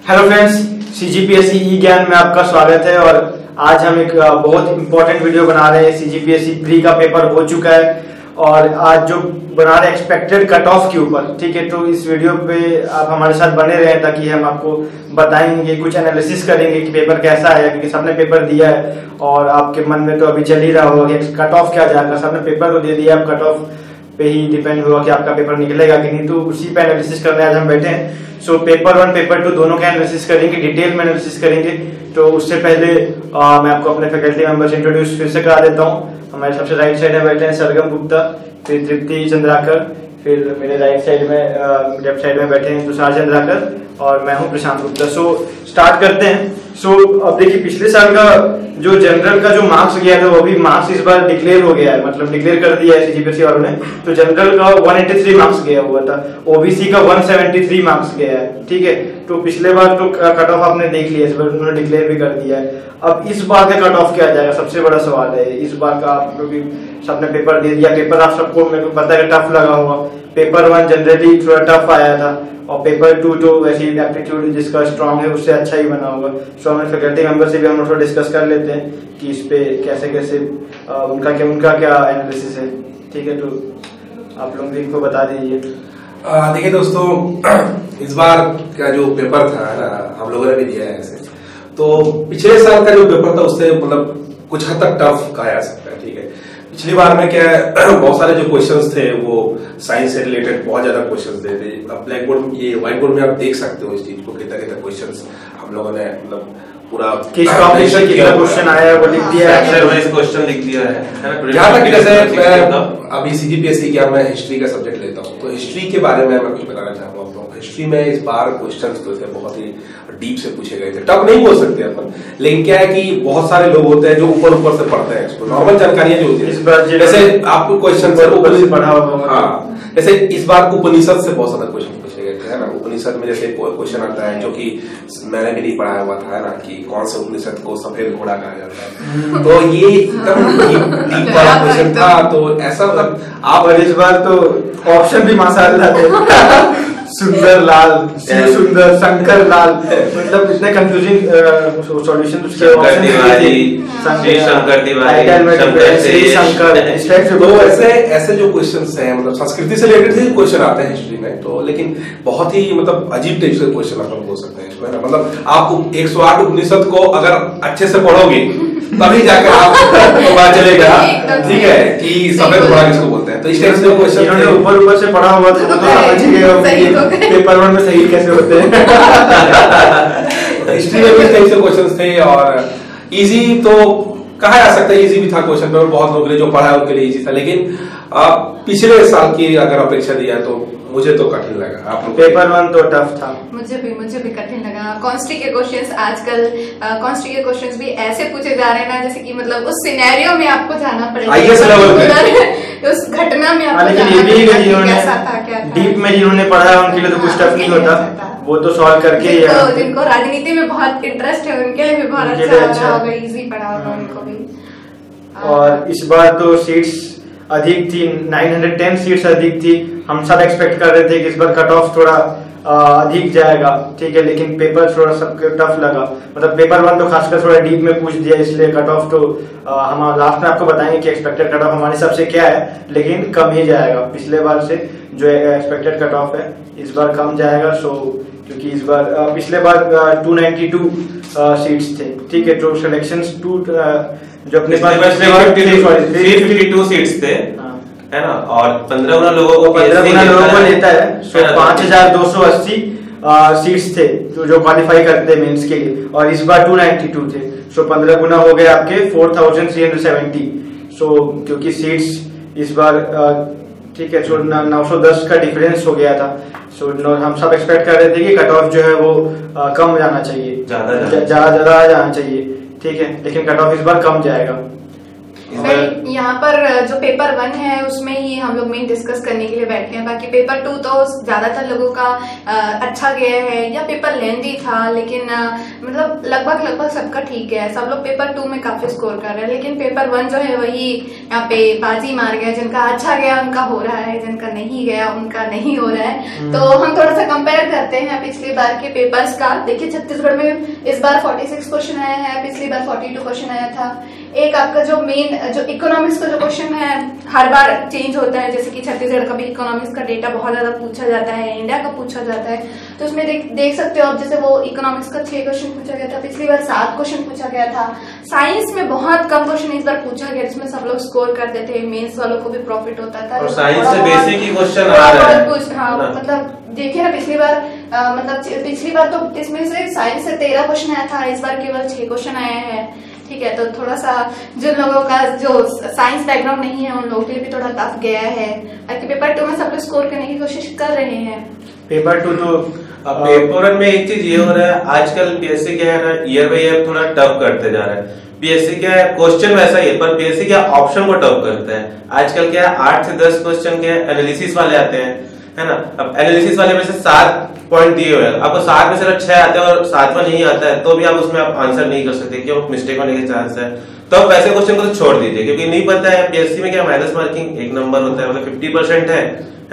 Hello friends, CGPSC ई ज्ञान में आपका स्वागत है। और आज हम एक बहुत इंपॉर्टेंट वीडियो बना रहे हैं। सीजीपीएससी प्री का पेपर हो चुका है और आज जो बना रहे एक्सपेक्टेड कट ऑफ के ऊपर, ठीक है। तो इस वीडियो पे आप हमारे साथ बने रहें ताकि हम आपको बताएंगे, कुछ एनालिसिस करेंगे कि पेपर कैसा है, क्योंकि सबने पेपर दिया है और आपके मन में तो अभी चल ही रहा होगा कि कट ऑफ क्या जाएगा। सबने पेपर तो दे दिया, अब कट ऑफ पे ही डिपेंड होगा कि आपका पेपर निकलेगा कि नहीं। तो उसी पे एनालिसिस करने आज हम बैठे हैं। सो पेपर 1 पेपर 2 दोनों का एनालिसिस करेंगे, डिटेल में एनालिसिस करेंगे। तो उससे पहले मैं आपको अपने फैकल्टी मेंबर्स इंट्रोड्यूस फिर से करा देता हूँ। हमारे सबसे राइट साइड में बैठे हैं सरगम गुप्ता, फिर तृप्ति चंद्राकर, फिर मेरे राइट साइड में लेफ्ट साइड में बैठे हैं तुषार चंद्राकर और मैं हूँ प्रशांत गुप्ता। सो स्टार्ट करते हैं। सो अब देखिए, पिछले साल का जो जनरल का जो मार्क्स गया था वो भी मार्क्स इस बार डिक्लेयर हो गया है, मतलब डिक्लेयर कर दिया है सीजीपीएससी वालों ने। तो जनरल का 183 मार्क्स गया हुआ था, ओबीसी का 173 मार्क्स गया है, ठीक है। तो पिछले बार तो कट ऑफ आपने देख लिया, इस बार उन्होंने डिक्लेयर भी कर दिया है। अब इस बार का कट ऑफ क्या जाएगा, सबसे बड़ा सवाल है। इस बार का आप लोग सबने पेपर दे दिया, पेपर आप सबको मेरे को पता है टफ लगा होगा। पेपर 1 जनरली थोड़ा टफ आया था और पेपर 2 तो वैसे ही एप्टीट्यूड जिसका स्ट्रांग है उससे अच्छा ही बना होगा। सो हमारे फैकल्टी मेंबर से भी हम थोड़ा डिस्कस कर लेते हैं कि इस पे कैसे कैसे उनका क्या एनालिसिस है, ठीक है। तो आप लोग भी इनको बता दीजिए। देखिए दोस्तों, इस बार का जो पेपर था ना, हम लोगों ने भी दिया है ऐसे। तो पिछले साल का जो पेपर था उससे मतलब कुछ हद तक टफ कहा जा सकता है, ठीक है। पिछली बार में क्या है, बहुत सारे जो क्वेश्चंस थे वो साइंस से रिलेटेड बहुत ज्यादा क्वेश्चंस थे। अब ब्लैक बोर्ड, ये व्हाइट बोर्ड में आप देख सकते हो इस चीज को, कितना कितना क्वेश्चंस हम लोगों ने मतलब पूरा किस टॉपिक से कितना क्वेश्चन आया है वो लिख दिया है, सेक्शन वाइज क्वेश्चन लिख दिया है ना। जहां तक जैसे अभी सीजीपीएससी क्या मैं हिस्ट्री का सब्जेक्ट लेता हूँ, तो हिस्ट्री के बारे में मैं कुछ बताना चाहूंगा आप लोगों को। हिस्ट्री में इस बार क्वेश्चंस तो थे बहुत ही डीप से पूछे गए थे। टफ नहीं बोल सकते अपन, लेकिन क्या है कि बहुत सारे लोग होते हैं जो ऊपर ऊपर से पढ़ते हैं इसको, नॉर्मल जानकारियां जो होती है। जैसे आपको क्वेश्चन पढ़ा होगा, हाँ, जैसे इस बार उपनिषद से बहुत सारे क्वेश्चन पूछे गए थे, है ना। उपनिषद में जैसे क्वेश्चन आता है जो कि मैंने भी नहीं पढ़ाया हुआ था, है ना, कि कौन से उपनिषद को सफेद घोड़ा कहा जाता है। तो ये एकदम डीप वाला क्वेश्चन था। तो ऐसा मतलब आप इस बार तो ऑप्शन भी माशाल्लाह थे सुंदर लाल, शिव सुंदर, शंकर लाल, मतलब इतने कंफ्यूजिंग सॉल्यूशन उसके ऑप्शन तो ऐसे जो क्वेश्चंस हैं, मतलब संस्कृति से रिलेटेड से क्वेश्चन आते हैं हिस्ट्री में, तो लेकिन बहुत ही मतलब अजीब टाइप से क्वेश्चन अपन बोल सकते हैं इसमें, मतलब आप 108 उपनिषद को अगर अच्छे से पढ़ोगे तभी जाकर आप पता चलेगा, ठीक है, कि सफेद घोड़ा किसको बोलते हैं। तो इस टाइप से क्वेश्चन इन्होंने ऊपर से पढ़ा हुआ तो समझ गए पेपर 1 में सही कैसे होते हैं। हिस्ट्री में भी इस टाइप से क्वेश्चंस थे और इजी तो कहा जा सकता है, इजी भी था क्वेश्चन पेपर, बहुत लोगों ने जो पढ़ा है उनके लिए इजी था। लेकिन पिछले साल की अगर अपेक्षा दी जाए तो मुझे तो कठिन लगा। आप पेपर 1 तो टफ था, मुझे भी कठिन लगा। कॉन्स्टी के क्वेश्चंस आजकल कॉन्स्टी के क्वेश्चंस भी ऐसे पूछे जा रहे हैं ना, जैसे कि मतलब उस सिनेरियो में आपको जाना पड़ेगा, आईएएस लेवल पे उस घटना में आपको लेकिन ये भी है जिन्होंने डीप में जिन्होंने पढ़ा है उनके लिए तो कुछ टफ नहीं होता, वो तो सॉल्व करके जिनको राजनीति में बहुत इंटरेस्ट है उनके लिए भी बहुत अच्छा होगा, इजी पढ़ा होगा उनको भी। और इस बार तो सीट्स अधिक थी, 910 सीट्स अधिक थी। हम सब एक्सपेक्ट कर रहे थे कि इस बार कट ऑफ थोड़ा अधिक जाएगा, ठीक है। लेकिन पेपर थोड़ा सबके टफ लगा, मतलब पेपर 1 तो खासकर थोड़ा डीप में पूछ दिया, इसलिए कट ऑफ तो हम लास्ट में आपको बताएंगे कि एक्सपेक्टेड कट ऑफ हमारे सबसे क्या है, लेकिन कम ही जाएगा पिछले बार से। जो एक्सपेक्टेड कट ऑफ है इस बार कम जाएगा। सो क्योंकि इस बार पिछले बार 292 सीट्स थे, ठीक है। तो सिलेक्शन जो अपने पास 352 सीट्स थे, है ना, और 15 गुना लोगों को लेता है। सो 5280 सीट्स थे जो क्वालिफाई करते हैं मेंस के लिए, और इस बार 292 थे। सो 15 गुना हो गए आपके 4370। सो क्योंकि सीट्स इस बार ठीक है, सो 910 का डिफरेंस हो गया था। सो हम सब एक्सपेक्ट कर रहे थे कि कट ऑफ जो है वो कम जाना चाहिए, ज्यादा जाना चाहिए, ठीक है। लेकिन कट ऑफ इस बार कम जाएगा। यहाँ पर जो पेपर 1 है उसमें ही हम लोग मेन डिस्कस करने के लिए बैठे हैं। बाकी पेपर 2 तो ज्यादातर लोगों का अच्छा गया है, या पेपर लेंथी था, लेकिन मतलब लगभग सबका ठीक गया है। सब लोग पेपर 2 में काफी स्कोर कर रहे हैं, लेकिन पेपर 1 जो है वही यहाँ पे बाजी मार गया। जिनका अच्छा गया उनका हो रहा है, जिनका नहीं गया उनका नहीं हो रहा है। तो हम थोड़ा सा कंपेयर करते हैं पिछली बार के पेपर्स का। देखिए छत्तीसगढ़ में इस बार 46 क्वेश्चन आया है, पिछली बार 42 क्वेश्चन आया था। एक आपका जो मेन जो इकोनॉमिक्स का जो क्वेश्चन है हर बार चेंज होता है, जैसे कि छत्तीसगढ़ का भी इकोनॉमिक्स का डेटा बहुत ज्यादा पूछा जाता है, इंडिया का पूछा जाता है। तो उसमें देख सकते हो आप, जैसे वो इकोनॉमिक्स का 6 क्वेश्चन पूछा गया था, पिछली बार 7 क्वेश्चन पूछा गया था। साइंस में बहुत कम क्वेश्चन इस बार पूछा गया, जिसमें सब लोग स्कोर करते थे, मेंस वालों को भी प्रॉफिट होता था। और साइंस से बेसिक ही क्वेश्चन आ रहा है। हाँ, मतलब देखिए ना, पिछली बार तो इसमें से साइंस से 13 क्वेश्चन आया था, इस बार केवल 6 क्वेश्चन आए हैं। ठीक है, तो थोड़ा सा जिन लोगों का जो साइंस बैकग्राउंड नहीं है उन लोगों के लिए भी थोड़ा टफ गया है। बाकी पेपर 2 में सब लोग स्कोर करने की कोशिश कर रहे हैं। पेपर 2 तो पेपर में एक चीज ये हो रहा है, आजकल पीएससी क्या है ना, ईयर बाई ईयर थोड़ा टफ करते जा रहा है। पीएससी क्या है, क्वेश्चन वैसा ही है, पर पीएससी क्या ऑप्शन को टफ करता है। आजकल क्या है, 8 से 10 क्वेश्चन के एनालिसिस वाले आते हैं, है ना। अब एनालिसिस वाले में से 7 पॉइंट दिए हुए हैं, आपको 7 में से अगर 6 आते हैं और 7वां नहीं आता है तो भी आप उसमें आप आंसर नहीं कर सकते, क्यों, मिस्टेक होने के चांस है। तो आप वैसे क्वेश्चन को तो छोड़ दीजिए, क्योंकि नहीं पता है पीएससी में क्या माइनस मार्किंग 1 नंबर होता है, मतलब 50% है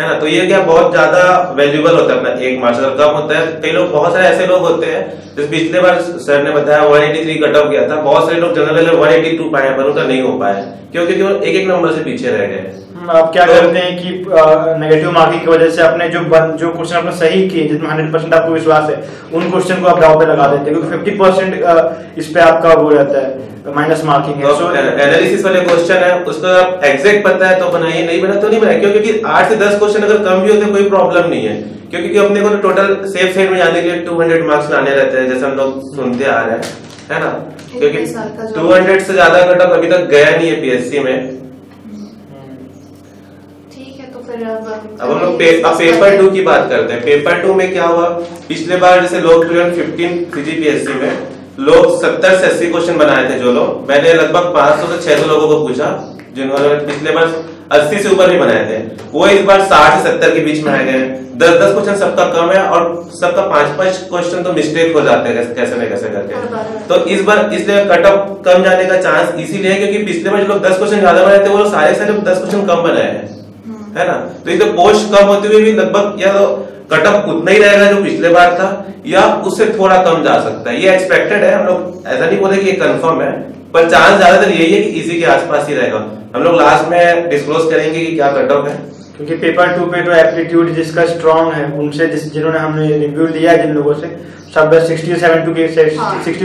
ना। तो ये क्या बहुत ज्यादा वैल्यूबल होता है, अपना 1 मार्क्स अगर कम होता है। कई लोग, बहुत सारे ऐसे लोग होते हैं, जैसे पिछले बार सर ने बताया 183 कट ऑफ गया था, बहुत सारे लोग जनरल 182 पाए, पर उनका नहीं हो पाया, क्योंकि वो एक नंबर से पीछे रह गए। आप क्या करते हैं कि नेगेटिव मार्किंग की वजह से अपने जो क्वेश्चन आपने सही किए, जिसमें 100% आपको विश्वास है, उन क्वेश्चन को आप दाव पे लगा देते हैं, क्योंकि 50% इस पे आपका वो रहता है, माइनस मार्किंग है। तो एनालिसिस वाले क्वेश्चन है, उसको आप एग्जैक्ट पता है तो बनाइए, नहीं बना तो नहीं बनाइए, क्योंकि 8 से 10 क्वेश्चन अगर कम भी होते कोई प्रॉब्लम नहीं है, क्योंकि अपने को तो टोटल सेफ साइड में जाने के लिए 200 मार्क्स लाने रहते हैं, जैसे हम लोग सुनते आ रहे हैं, है ना। क्योंकि 200 से ज्यादा कट ऑफ अभी तक गया नहीं है पीएससी में। अब हम लोग पेपर 2 की बात करते हैं। पेपर 2 में क्या हुआ, पिछले बार जैसे लोग 2015 सीजीपीएससी में लोग 70 से 80 क्वेश्चन बनाए थे। जो लोग, मैंने लगभग 500 से 600 लोगों को पूछा जिन्होंने पिछले बार 80 से ऊपर भी बनाए थे, वो इस बार 60 से 70 के बीच में आ गए। 10-10 क्वेश्चन सबका कम है, और सबका 5-5 क्वेश्चन तो मिस्टेक हो जाते हैं कैसे न कैसे करके। तो इस बार इसलिए कट ऑफ कम जाने का चांस इसीलिए है, क्योंकि पिछले बार जो लोग 10 क्वेश्चन ज्यादा बनाए थे वो सारे 10 क्वेश्चन कम बनाए हैं, है ना। तो इसलिए पोस्ट कम होते हुए भी लगभग या तो कट ऑफ उतना ही रहेगा जो पिछले बार था, या उससे थोड़ा कम जा सकता है। ये एक्सपेक्टेड है, हम लोग ऐसा नहीं बोले कि ये कंफर्म है, पर चांस ज्यादातर यही है कि इसी के आसपास ही रहेगा। हम लोग लास्ट में डिस्क्लोज करेंगे कि क्या कट ऑफ है, क्योंकि पेपर 2 पे तो एप्टीट्यूड जिसका स्ट्रांग है, उनसे जिन्होंने हमने रिव्यू लिया है, जिन लोगों से सब 60 to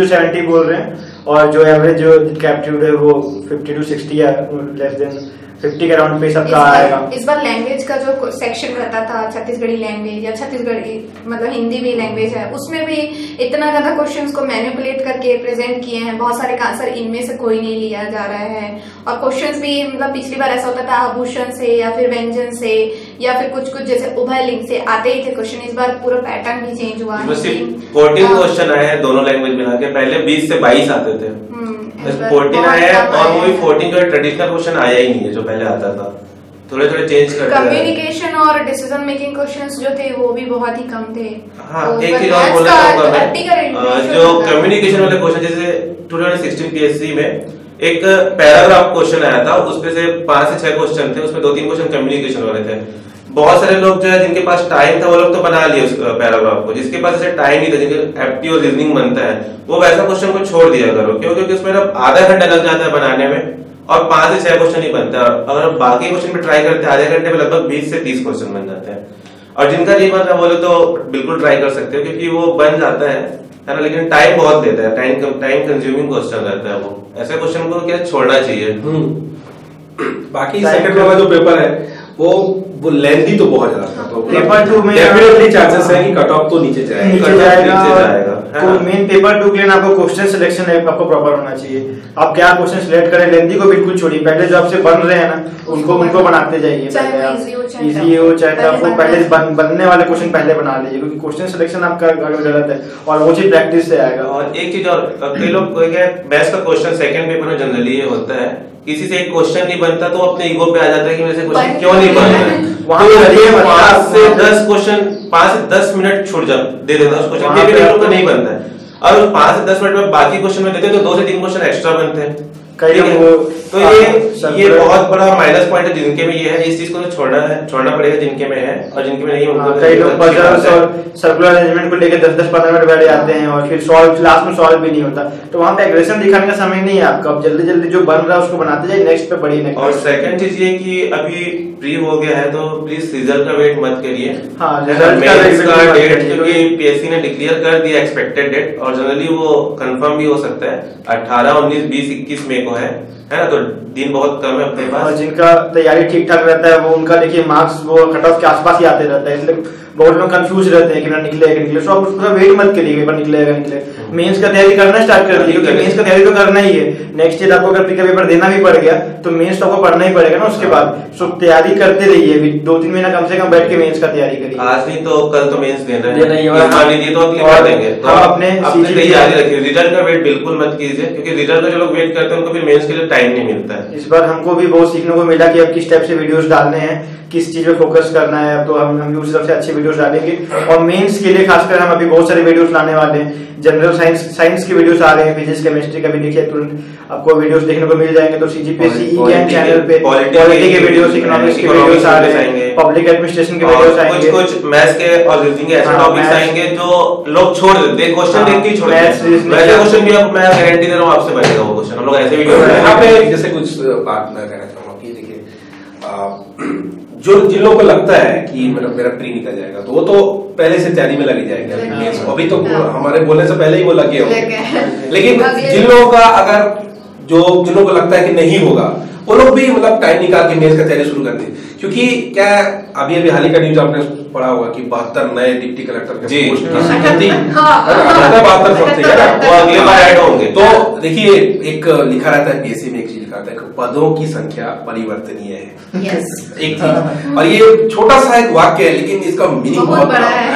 70 बोल रहे हैं, और जो एवरेज जो एप्टीट्यूड है वो 50 to 60 या लेस देन 50 के अराउंड पे सबका आएगा। इस बार लैंग्वेज का जो सेक्शन रहता था, छत्तीसगढ़ी लैंग्वेज या छत्तीसगढ़ी मतलब हिंदी भी लैंग्वेज है, उसमें भी इतना ज्यादा क्वेश्चंस को मैनिपुलेट करके प्रेजेंट किए हैं। बहुत सारे आंसर इनमें से कोई नहीं लिया जा रहा है, और क्वेश्चंस भी मतलब पिछली बार ऐसा होता था आभूषण से या फिर व्यंजन से या फिर कुछ जैसे उभय लिंग से आते ही थे क्वेश्चन। इस बार पूरा पैटर्न भी चेंज हुआ है। 14 क्वेश्चन आए हैं दोनों लैंग्वेज मिला के, पहले 20 से 22 आते थे, 14 आए हैं, और वो भी 14 जो ट्रेडिशनल क्वेश्चन आया ही नहीं है जो पहले आता था, थोड़े थोड़े चेंज करते हैं। कम्युनिकेशन और डिसीजन मेकिंग क्वेश्चैंस जो थे वो भी बहुत ही कम थे। हाँ, एक चीज और बोलना चाहूंगा मैं, जो कम्युनिकेशन वाले क्वेश्चन, जैसे 2016 पीएससी में एक पैराग्राफ क्वेश्चन आया था, उसमें से 5 से 6 क्वेश्चन थे, उसमें 2-3 क्वेश्चन कम्युनिकेशन वाले थे। बहुत सारे लोग जो है जिनके पास टाइम था वो लोग तो बना लिए उस पैराग्राफ को, जिसके पास ऐसे टाइम नहीं था, जिनके एप्टी और रीजनिंग बनता है, वो वैसा क्वेश्चन को छोड़ दिया करो, क्योंकि उसमें आधा घंटा लग जाता है बनाने में, और 5 से 6 क्वेश्चन ही बनता है। अगर बाकी क्वेश्चन पे ट्राई करते हैं आधे घंटे में लगभग 20 से 30 क्वेश्चन बन जाते हैं। और जिनका नहीं बन रहा बोले तो बिल्कुल ट्राई कर सकते हो, क्योंकि वो बन जाता है ना, लेकिन टाइम बहुत लेता है, टाइम कंज्यूमिंग क्वेश्चन रहता है। वो ऐसे क्वेश्चन को क्या छोड़ना चाहिए। बाकी सेकंड वाला जो पेपर है वो लेंथी तो बहुत ज्यादा था, तो पेपर 2 में डेफिनेटली चांसेस है कि कट ऑफ तो नीचे जाएगा। तो मेन पेपर 2 के लिए आपको क्वेश्चन सिलेक्शन आपको प्रॉपर होना चाहिए। आप क्या क्वेश्चन सिलेक्ट करें, लेंथी को बिल्कुल छोड़िए, पहले जो आपसे बन रहे हैं ना उनको बनाते जाइए। इजी हो चाहे टफ हो, पहले बनने वाले क्वेश्चन पहले बना लीजिए, क्योंकि क्वेश्चन सिलेक्शन आपका अगर गलत है और वो चीज प्रैक्टिस से आएगा। और एक चीज और, कई लोग मैथ्स का क्वेश्चन सेकंड पेपर में जनरली ये होता है किसी से एक क्वेश्चन नहीं बनता तो अपने ईगो पे आ जाता है कि मेरे से क्वेश्चन क्यों नहीं बन रहा है। वहाँ तो 5 से 10 क्वेश्चन 5 से 10 मिनट छूट जा दे देता है उस क्वेश्चन के भी लोग का नहीं बनता है और 5 से 10 मिनट में बाकी क्वेश्चन में देते हैं तो 2 से 3 क्वेश्चन एक्स्ट्रा बनते हैं। तो ये बहुत बड़ा माइनस पॉइंट है जिनके में ये है। इस चीज को तो छोड़ना पड़ेगा जिनके में है और जिनके में नहीं है। कई लोग पजल्स और सर्कुलर अरेंजमेंट को लेकर 10-10-15 मिनट बैठ जाते हैं और फिर सॉल्व लास्ट में सॉल्व भी नहीं होता। तो वहाँ पे एग्रेशन दिखाने का समय नहीं है आपका, अब जल्दी जल्दी जो बन रहा है उसको बनाते जाइए, नेक्स्ट पे बढ़िए। और सेकंड चीज ये कि अभी प्री हो गया है तो प्लीज रिजल्ट का वेट मत करिए। हाँ, रिजल्ट का डेट क्योंकि पीएससी ने डिक्लेयर कर दिया एक्सपेक्टेड डेट और जनरली वो कंफर्म भी हो सकता है 18, 19, 20, 21 मई को है ना। तो दिन बहुत कम है अपने पास। और जिनका तैयारी ठीक ठाक रहता है वो उनका देखिए मार्क्स वो कट ऑफ के आसपास ही आते रहता है, इसलिए बहुत लोग कंफ्यूज रहते हैं कि ना निकले। सो आप उसका वेट मत करिए पेपर निकलेगा निकले। मेंस का तैयारी करना स्टार्ट कर दीजिए क्योंकि मेंस का तैयारी तो करना ही है। नेक्स्ट ईयर आपको अगर प्री का पेपर देना भी पड़ गया तो मेंस तो आपको पढ़ना ही पड़ेगा ना उसके बाद। सो तैयारी करते रहिए, 2-3 महीना कम से कम बैठ के मेंस का तैयारी करिए। आज नहीं तो कल तो मेंस देना है, तो देंगे तो अपने तैयारी रखिए। रिजल्ट का वेट बिल्कुल मत कीजिए क्योंकि रिजल्ट का जो लोग वेट करते हैं उनको फिर मेंस के लिए टाइम नहीं मिलता है। इस बार हमको भी बहुत सीखने को मिला कि अब किस टाइप से वीडियोस डालने हैं, किस चीज पे फोकस करना है। तो हम भी उसी तरफ से अच्छे वीडियोस डालेंगे और मेंस के लिए खासकर हम अभी बहुत सारे वीडियोस लाने वाले हैं। जनरल साइंस के वीडियोस आ रहे हैं, फिजिक्स केमिस्ट्री का भी देखिए तुरंत आपको वीडियोस देखने को मिल जाएंगे। तो सीजीपीएससी ई-ज्ञान चैनल पे पॉलिटी के वीडियोस, इकोनॉमिक्स के वीडियोस आ रहे हैं, पब्लिक एडमिनिस्ट्रेशन के वीडियोस आएंगे, कुछ मैथ्स के और रीजनिंग के ऐसे टॉपिक्स आएंगे जो लोग छोड़ देते हैं, क्वेश्चन देख के छोड़ देते हैं। वैसे क्वेश्चन भी अब मैं गारंटी दे रहा हूं आपसे बनेगा वो क्वेश्चन। हम लोग ऐसे वीडियो यहाँ पे जैसे कुछ बात मैं कहना चाहूंगा कि देखिए जो जिन लोगों को लगता है कि मेरा प्री निकल जाएगा तो वो तो पहले से तैयारी में लगी जाएंगे। अभी तो हमारे बोलने से पहले ही वो लगे होंगे। लेकिन जिन लोगों का जिन लोगों को लगता है कि नहीं होगा वो लोग भी मतलब टाइम निकाल के मेंस का तैयारी शुरू कर दे। क्योंकि क्या अभी हाल ही का न्यूज आपने पढ़ा होगा कि 72 नए डिप्टी कलेक्टर के पोस्ट की स्वीकृति 72 पोस्ट है ना, वो अगले बार ऐड होंगे। तो देखिए एक लिखा रहता है पीएससी में, एक चीज लिखा रहता है कि पदों की संख्या परिवर्तनीय है। एक चीज, और ये छोटा सा एक वाक्य है लेकिन इसका मीनिंग बहुत बड़ा है।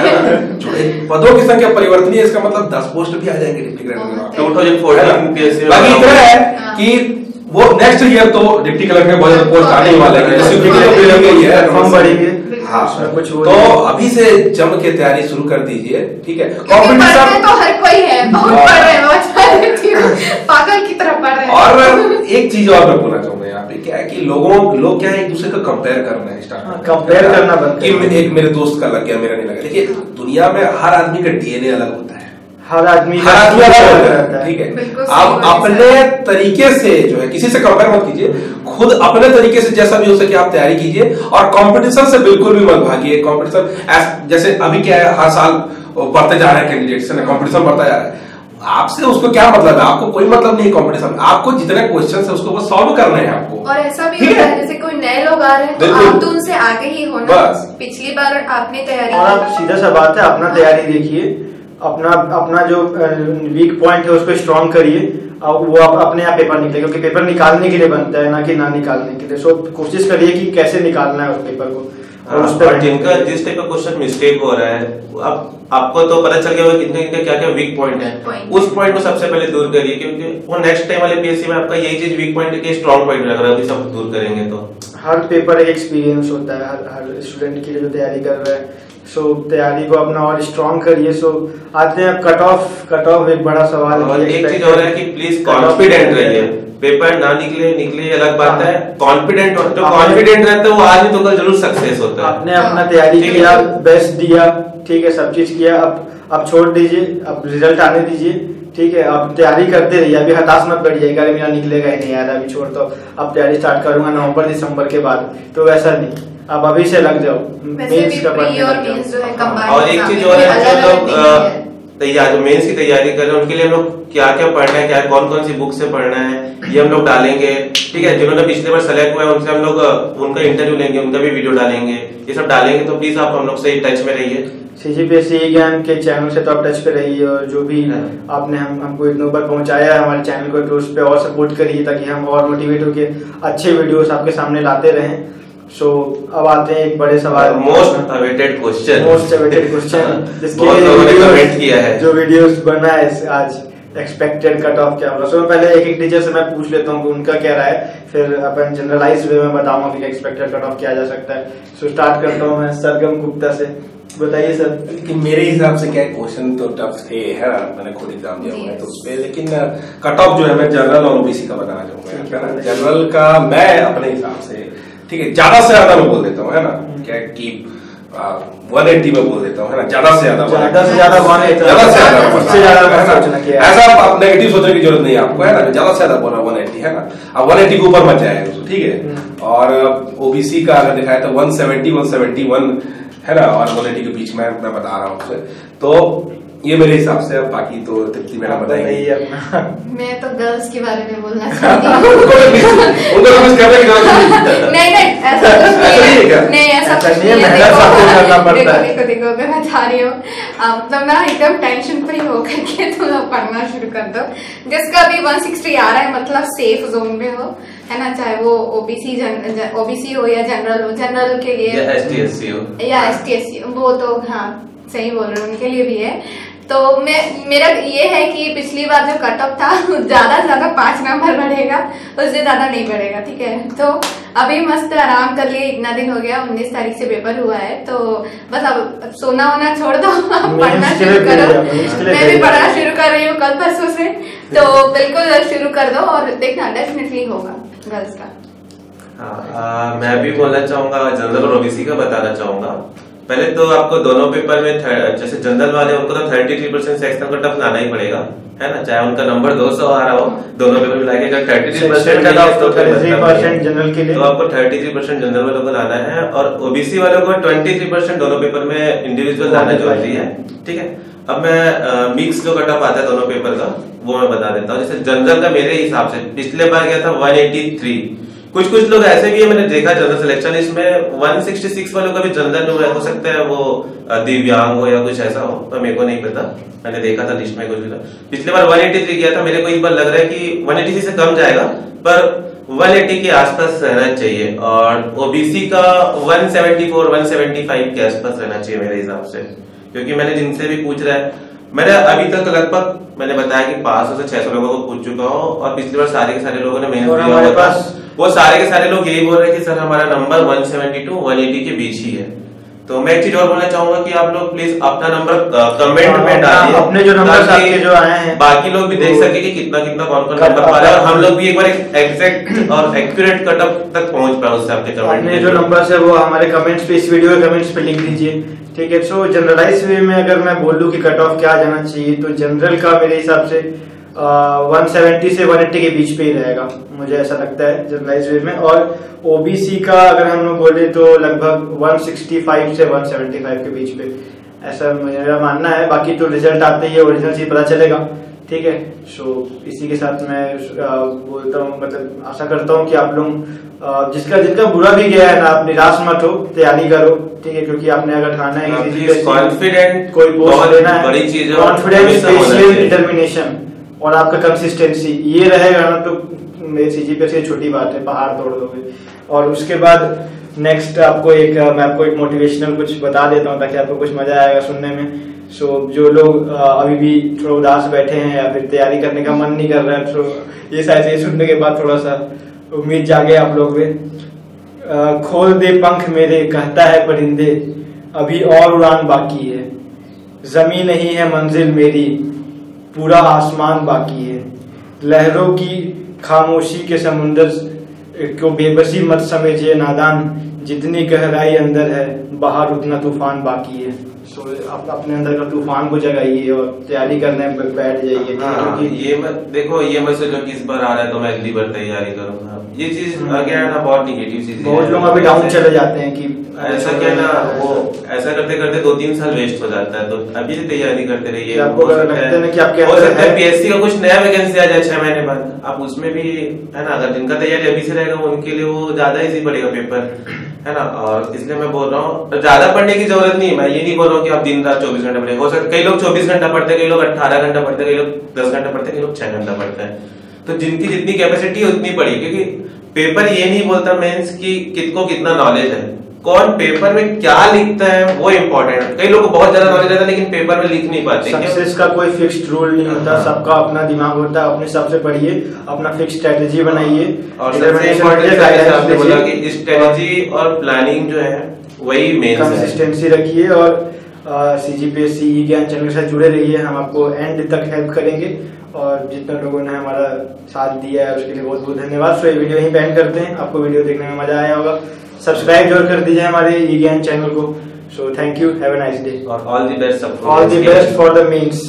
पदों की संख्या परिवर्तनीय, इसका मतलब 10 पोस्ट भी आ जाएंगे डिप्टी कलेक्टर 2014 पीएससी। बाकी इतना है कि वो नेक्स्ट ईयर तो डिप्टी कलेक्टर में बहुत ज्यादा पोस्ट आने ही वाले हैं। हाँ, तो अभी से जम के तैयारी शुरू कर दीजिए, ठीक है। कंपटीशन तो हर कोई है, बहुत पढ़ रहे हैं, पागल की तरह पढ़ रहे हैं। और एक चीज और मैं बोलना चाहूंगा यहाँ पे, क्या है कि लोग क्या है एक दूसरे को कंपेयर करना है, कंपेयर करना बंद कि एक मेरे दोस्त का लग गया मेरा नहीं लगा। देखिए दुनिया में हर आदमी का डीएनए अलग होता है, हर आदमी अलग होता है, ठीक है। आप अपने तरीके से जो है किसी से कंपेयर मत कीजिए, खुद अपने तरीके से जैसा भी हो सके आप तैयारी कीजिए और कंपटीशन से बिल्कुल भी मत भागिए। कंपटीशन जैसे अभी क्या है, हर साल बढ़ते जा रहे हैं कैंडिडेट्स, कंपटीशन बढ़ता जा रहा है। आपसे उसको क्या मतलब है? आपको कोई मतलब नहीं कंपटीशन, आपको जितने क्वेश्चन है उसको बस सॉल्व करना है आपको। और ऐसा भी होता है जैसे कोई नए लोग आ रहे हैं तो आप तो उनसे आगे ही हो ना। पिछली बार आपने तैयारी, और आप सीधा सा बात है, अपना तैयारी देखिए, अपना जो वीक पॉइंट है उसको स्ट्रॉन्ग करिए, वो अपने आप पेपर निकले, क्योंकि पेपर निकालने के लिए बनता है ना कि ना निकालने के लिए। सो कोशिश करिए कि कैसे निकालना है उस पेपर को। और जिनका जिस टाइप का क्वेश्चन मिस्टेक हो रहा है, अब आपको तो पता चल गया होगा कितने क्या क्या वीक पॉइंट है, उस पॉइंट को सबसे पहले दूर करिए, क्योंकि वो नेक्स्ट टाइम वाले पीएससी में आपका यही चीज वीक पॉइंट के स्ट्रॉन्ग पॉइंट लग रहा है, अभी सब दूर करेंगे तो। हर पेपर एक एक्सपीरियंस होता है हर स्टूडेंट के लिए जो तैयारी कर रहा है। सो तैयारी को अपना और स्ट्रॉन्ग करिए। सो आते हैं कट ऑफ एक बड़ा सवाल। और एक चीज और है कि प्लीज कॉन्फिडेंट रहिए, पेपर ना निकले अलग बात है, कॉन्फिडेंट जो कॉन्फिडेंट रहता है वो आज नहीं तो कल जरूर सक्सेस होता है। आपने अपना तैयारी किया, बेस्ट दिया, ठीक है, सब चीज किया, अब छोड़ दीजिए, अब रिजल्ट आने दीजिए, ठीक है। अब तैयारी करते रहिए, अभी हताश मत बैठिएगा, अरे मेरा निकलेगा ही नहीं यार, अभी छोड़ दो, अब तैयारी स्टार्ट करूंगा नवंबर दिसंबर के बाद, तो वैसा नहीं, अब अभी से लग जाओ मेंस का पढ़ने और एक चीज और है, जो लोग तैयारी मेंस की तैयारी कर रहे हैं उनके लिए हम लोग क्या क्या पढ़ना है, क्या कौन कौन सी बुक से पढ़ना है, ये हम लोग डालेंगे, ठीक है। जिन्होंने पिछले बार सेलेक्ट हुआ है उनसे हम लोग उनका इंटरव्यू लेंगे, उनका भी वीडियो डालेंगे, ये सब डालेंगे। तो प्लीज आप हम लोग से टच में रहिए। सीजीपीएससी ई-ज्ञान के चैनल से तो आप टच पे रहिए, और जो भी आपने हमको इतने ऊपर पहुंचाया है हमारे चैनल को, तो उस पर और सपोर्ट करिए ताकि हम और मोटिवेट होके अच्छे वीडियोस आपके सामने लाते रहें। सो अब आते हैं एक बड़े सवाल, मोस्ट अवेटेड क्वेश्चन जिसके बहुत लोगों ने कमेंट किया है, जो वीडियोस बना है आज, एक्सपेक्टेड कट ऑफ क्या होगा। सो पहले एक एक टीचर से मैं पूछ लेता हूँ कि उनका क्या राय है, फिर अपन जनरलाइज वे में बताऊंगा कि एक्सपेक्टेड कट ऑफ किया जा सकता है। सो स्टार्ट करता हूँ मैं सरगम गुप्ता से, बताइए सर। कि मेरे हिसाब से क्या क्वेश्चन तो टफ थे है ना, मैंने खुद एग्जाम दिया हुआ है तो उसपे, लेकिन कट ऑफ जो है मैं जनरल और ओबीसी का बताना चाहूंगा। जनरल का मैं अपने हिसाब से ठीक है ज्यादा से ज्यादा मैं बोल देता हूँ है ना, क्या कि 180 में बोल देता हूँ है ना, ज्यादा से ज्यादा ऐसा आप नेगेटिव सोचने की जरूरत नहीं है आपको है ना, ज्यादा से ज्यादा बोला 180 है ना, अब 180 के ऊपर मत जाए ठीक है। और ओबीसी का अगर दिखाया तो 170 171 है ना, और 180 के बीच में मैं बता रहा हूँ आपसे। तो ये मेरे हिसाब से, अब बाकी तो तृप्ति मैडम बताएंगी। मैं तो गर्ल्स के बारे में बोलना चाहती हूँ। नहीं ऐसा कुछ नहीं है। देखो मैं बता रही हूँ, मतलब ना एकदम टेंशन फ्री होकर के तुम लोग पढ़ना शुरू कर दो। जिसका भी 160 आ रहा है मतलब सेफ जोन में हो है ना, चाहे वो ओबीसी हो या जनरल हो। जनरल के लिए या एसटी एससी वो तो हाँ सही बोल रहे हो, उनके लिए भी है। तो मेरा ये है कि पिछली बार जो कट ऑफ था ज्यादा से ज्यादा 5 नंबर बढ़ेगा, उससे ज्यादा नहीं बढ़ेगा ठीक है। तो अभी मस्त आराम कर लिए, इतना दिन हो गया, 19 तारीख से पेपर हुआ है, तो बस अब सोना वोना छोड़ दो, पढ़ना शुरू करो। मैं भी पढ़ना शुरू कर रही हूँ कल परसों से, तो बिल्कुल शुरू कर दो और देखना डेफिनेटली होगा गर्ल्स का। मैं भी बोलना चाहूंगा, जनरल और ओबीसी का बताना चाहूंगा। पहले तो आपको दोनों पेपर में जैसे जनरल वाले उनको तो 33% सेक्शन कट ऑफ लाना ही पड़ेगा है ना, चाहे उनका नंबर 200 आ रहा हो, दोनों पेपर मिला के अगर 33% कट ऑफ तो 33% जनरल के लिए, तो आपको 33% जनरल वालों को लाना है, और ओबीसी वालों को 23% दोनों पेपर में इंडिविजुअल लाना जरूरी है ठीक है। अब मैं मिक्स जो कट ऑफ आता है दोनों पेपर का वो मैं बता देता हूँ। जैसे जनरल का मेरे हिसाब से पिछले बार गया था 183, कुछ लोग ऐसे भी है मैंने देखा जनरल सिलेक्शन इसमें 166 वालों का भी जनरल हो सकता है, वो दिव्यांग हो या कुछ ऐसा हो, तो मेरे को नहीं पता, मैंने देखा था लिस्ट में कुछ भी था। पिछले बार 183 गया था, मेरे को इस बार लग रहा है कि 180 से कम जाएगा, पर 180 के आसपास रहना चाहिए, और ओबीसी का 174 175 के आसपास रहना चाहिए मेरे हिसाब से, क्योंकि मैंने जिनसे भी पूछ रहा है, मैंने अभी तक लगभग मैंने बताया कि 500 से 600 लोगों को पूछ चुका हूँ, और पिछली बार सारे के सारे लोगों ने मेहनत किया हुआ था, वो सारे के सारे लोग यही बोल रहे हैं कि सर हमारा नंबर 172 180 के बीच ही है। तो मैं एक चीज और बोलना चाहूंगा कि आप लोग प्लीज अपना नंबर कमेंट में डालिए, अपने जो नंबर आपके जो आए हैं बाकी लोग भी देख सके कि कितना कौन नंबर पा रहा है, और हम लोग भी एक बार एग्जैक्ट और एक्यूरेट कट ऑफ तक पहुंच पाए उससे आपके कमेंट में जो नंबर है वो हमारे कमेंट्स पे, इस वीडियो के कमेंट्स पे लिख दीजिए ठीक है। सो जनरलाइज वे में अगर मैं बोलूं कि कट ऑफ क्या जाना चाहिए, तो जनरल का मेरे हिसाब से 170 से 180 के बीच पे ही रहेगा, मुझे ऐसा लगता है जनरलाइज वे में। और ओबीसी का अगर हम लोग बोले तो लगभग 165 से 175 के बीच पे, ऐसा मेरा मानना है। बाकी तो रिजल्ट आते ही ओरिजिनल चीज पता चलेगा ठीक है। सो इसी के साथ मैं बोलता हूँ, मतलब आशा करता हूँ कि आप लोग जिनका बुरा भी गया है ना, आप निराश मत हो, तैयारी करो ठीक है, क्योंकि आपने अगर ठाना है कॉन्फिडेंट कोई पोस्ट लेना है, बड़ी चीज है, कॉन्फिडेंस, पेशेंस, डिटर्मिनेशन और आपका कंसिस्टेंसी, ये रहेगा ना तो मेरे सीजीपीएस की छोटी बात है, पहाड़ तोड़ दोगे। और उसके बाद नेक्स्ट आपको मैं आपको एक मोटिवेशनल कुछ बता देता हूँ ताकि आपको कुछ मजा आएगा सुनने में। सो जो लोग अभी भी थोड़ा उदास बैठे हैं या फिर तैयारी करने का मन नहीं कर रहा है, तो ये शायद सुनने के बाद थोड़ा सा उम्मीद जागे आप लोग में। खोल दे पंख मेरे कहता है परिंदे, अभी और उड़ान बाकी है, जमीन नहीं है मंजिल मेरी, पूरा आसमान बाकी है, लहरों की खामोशी के समुंदर को बेबसी मत समझिए नादान, जितनी गहराई अंदर है बाहर उतना तूफान बाकी है। सो आप अपने अंदर का तूफान को जगाइए और तैयारी करने में बैठ जाइए। क्योंकि ये मत देखो, ये मत सोचो कि इस बार आ रहा है तो मैं अगली बार तैयारी करूंगा, ये चीज आगे ना बहुत निगेटिव चीज है। बहुत लोग अभी डाउन चले जाते हैं कि ऐसा क्या ना, वो ऐसा करते करते 2-3 साल वेस्ट हो जाता है, तो अभी से तैयारी करते रहिए। आपको लगता है कि आपके हो सकता है पीएससी का कुछ नया वैकेंसी आ जाए 6 महीने बाद, आप उसमें भी है ना, अगर जिनका तैयारी अभी से रहेगा उनके लिए वो ज्यादा इजी पड़ेगा पेपर है ना। और इसलिए मैं बोल रहा हूँ ज्यादा पढ़ने की जरूरत नहीं है, मैं ये नहीं बोल रहा हूँ कि आप दिन रात 24 घंटा पढ़े, हो सकता कई लोग 24 घंटा पढ़ते हैं, कई लोग 18 घंटा पढ़ते हैं, कई लोग 10 घंटा पढ़ते हैं, कई लोग 6 घंटा पढ़ते हैं। तो जिनकी जितनी कैपेसिटी है उतनी पढ़ी, क्योंकि पेपर ये नहीं बोलता मेंस कि किसको कितना नॉलेज है, कौन पेपर में क्या लिखता है वो इम्पोर्टेंट है। कई लोगों को बहुत ज्यादा नॉलेज रहता है लेकिन पेपर में लिख नहीं पाते। सक्सेस का कोई फिक्स्ड रूल नहीं होता, सबका अपना दिमाग होता है। अपने हिसाब से पढ़िए, अपना फिक्स स्ट्रेटेजी बनाइए। और सबसे इम्पोर्टेंट आपने बोला कि स्ट्रेटेजी और प्लानिंग जो है वही मेन है। कंसिस्टेंसी रखिए और CGPSC ई ज्ञान चैनल के साथ जुड़े रहिए। हम आपको एंड तक हेल्प करेंगे और जितने लोगों ने हमारा साथ दिया है उसके लिए बहुत बहुत धन्यवाद। सो ये वीडियो यहीं पे एंड करते हैं। आपको वीडियो देखने में मजा आया होगा, सब्सक्राइब जरूर कर दीजिए हमारे ई ज्ञान चैनल को। So thank you, have a nice day और all the best for the mains.